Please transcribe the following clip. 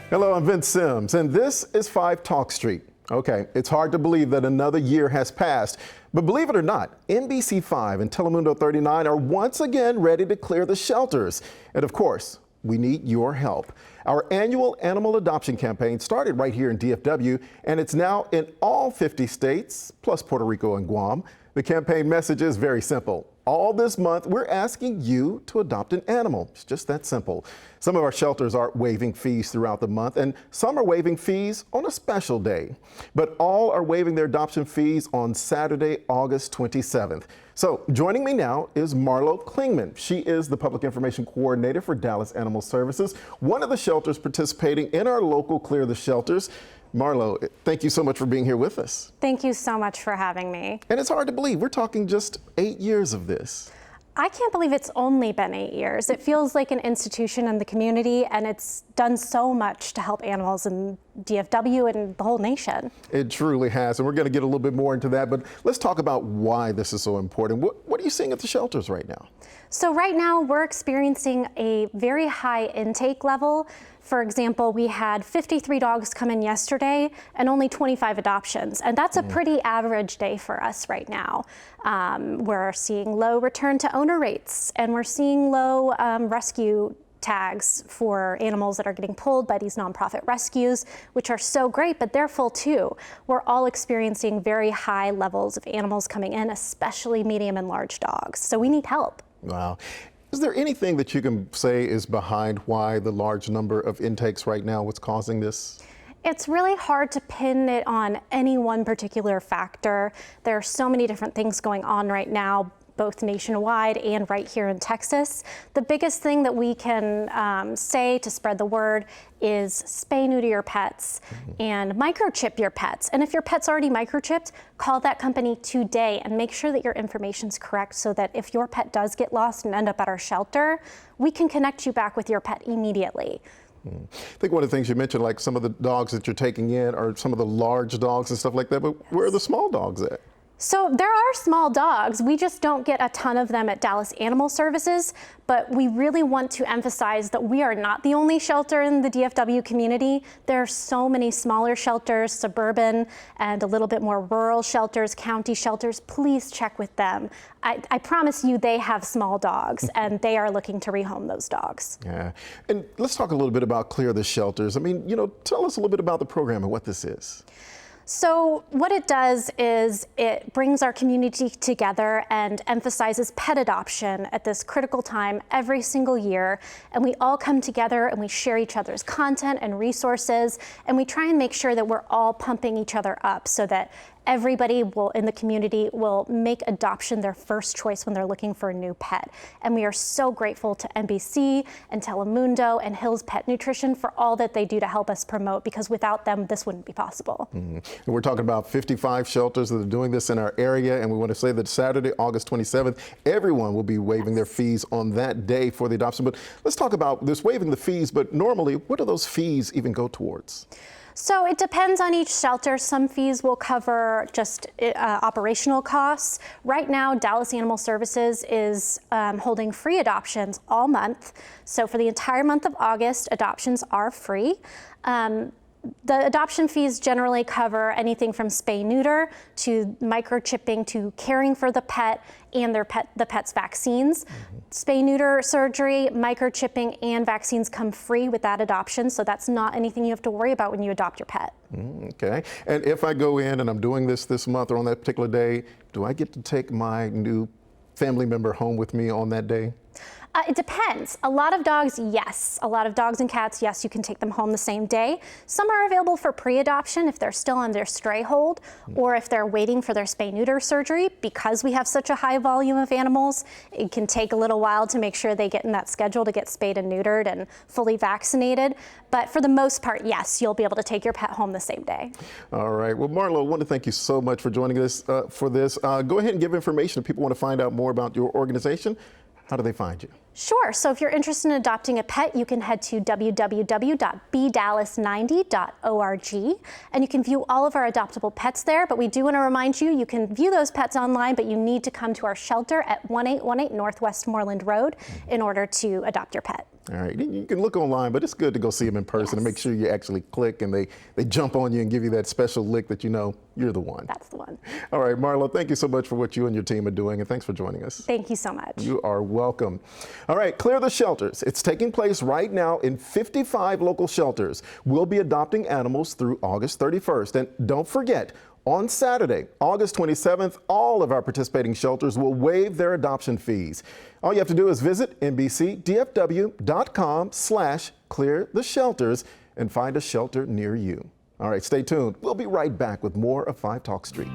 Hello, I'm Vince Sims, and this is 5 Talk Street. Okay, it's hard to believe that another year has passed, but believe it or not, NBC5 and Telemundo 39 are once again ready to clear the shelters. And of course, we need your help. Our annual animal adoption campaign started right here in DFW, and it's now in all 50 states, plus Puerto Rico and Guam. The campaign message is very simple. All this month, we're asking you to adopt an animal. It's just that simple. Some of our shelters are waiving fees throughout the month, and some are waiving fees on a special day. But all are waiving their adoption fees on Saturday, August 27th. So joining me now is Marlo Klingman. She is the Public Information Coordinator for Dallas Animal Services, one of the shelters participating in our local Clear the Shelters. Marlo, thank you so much for being here with us. Thank you so much for having me. And it's hard to believe, we're talking just 8 years of this. I can't believe it's only been 8 years. It feels like an institution in the community, and it's done so much to help animals in DFW and the whole nation. It truly has, and we're going to get a little bit more into that, but let's talk about why this is so important. What are you seeing at the shelters right now? So right now we're experiencing a very high intake level. For example, we had 53 dogs come in yesterday and only 25 adoptions, and that's a pretty average day for us right now. We're seeing low return to owner rates, and we're seeing low rescue tags for animals that are getting pulled by these nonprofit rescues, which are so great, but they're full too. We're all experiencing very high levels of animals coming in, especially medium and large dogs. So we need help. Wow. Is there anything that you can say is behind why the large number of intakes right now, what's causing this? It's really hard to pin it on any one particular factor. There are so many different things going on right now, both nationwide and right here in Texas. The biggest thing that we can say to spread the word is spay neuter your pets and microchip your pets. And if your pet's already microchipped, call that company today and make sure that your information's correct so that if your pet does get lost and end up at our shelter, we can connect you back with your pet immediately. I think one of the things you mentioned, like some of the dogs that you're taking in are some of the large dogs and stuff like that, but where are the small dogs at? So there are small dogs. We just don't get a ton of them at Dallas Animal Services, but we really want to emphasize that we are not the only shelter in the DFW community. There are so many smaller shelters, suburban and a little bit more rural shelters, county shelters. Please check with them. I promise you they have small dogs and they are looking to rehome those dogs. Yeah, and let's talk a little bit about Clear the Shelters. I mean, tell us a little bit about the program and what this is. So what it does is it brings our community together and emphasizes pet adoption at this critical time every single year. And we all come together and we share each other's content and resources. And we try and make sure that we're all pumping each other up so that everybody in the community will make adoption their first choice when they're looking for a new pet. And we are so grateful to NBC and Telemundo and Hill's Pet Nutrition for all that they do to help us promote, because without them, this wouldn't be possible. And we're talking about 55 shelters that are doing this in our area, and we want to say that Saturday, August 27th, everyone will be waiving their fees on that day for the adoption. But let's talk about this waiving the fees, but normally, what do those fees even go towards? So it depends on each shelter. Some fees will cover just operational costs. Right now, Dallas Animal Services is holding free adoptions all month. So for the entire month of August, adoptions are free. The adoption fees generally cover anything from spay neuter to microchipping to caring for the pet and the pet's vaccines. Spay neuter surgery, microchipping, and vaccines come free with that adoption, so that's not anything you have to worry about when you adopt your pet. Okay, and if I go in and I'm doing this month or on that particular day, do I get to take my new family member home with me on that day? It depends. A lot of dogs, yes. A lot of dogs and cats, yes, you can take them home the same day. Some are available for pre-adoption if they're still on their stray hold or if they're waiting for their spay-neuter surgery. Because we have such a high volume of animals, it can take a little while to make sure they get in that schedule to get spayed and neutered and fully vaccinated. But for the most part, yes, you'll be able to take your pet home the same day. All right. Well, Marlo, I want to thank you so much for joining us for this. Go ahead and give information if people want to find out more about your organization. How do they find you? Sure. So if you're interested in adopting a pet, you can head to www.bdallas90.org and you can view all of our adoptable pets there. But we do want to remind you, you can view those pets online, but you need to come to our shelter at 1818 Northwest Moreland Road in order to adopt your pet. All right, you can look online, but it's good to go see them in person and make sure you actually click and they jump on you and give you that special lick that you know you're the one. That's the one. All right, Marla, thank you so much for what you and your team are doing, and thanks for joining us. Thank you so much. You are welcome. All right, Clear the Shelters. It's taking place right now in 55 local shelters. We'll be adopting animals through August 31st. And don't forget, on Saturday, August 27th, all of our participating shelters will waive their adoption fees. All you have to do is visit NBCDFW.com/cleartheshelters and find a shelter near you. All right, stay tuned. We'll be right back with more of 5 Talk Street.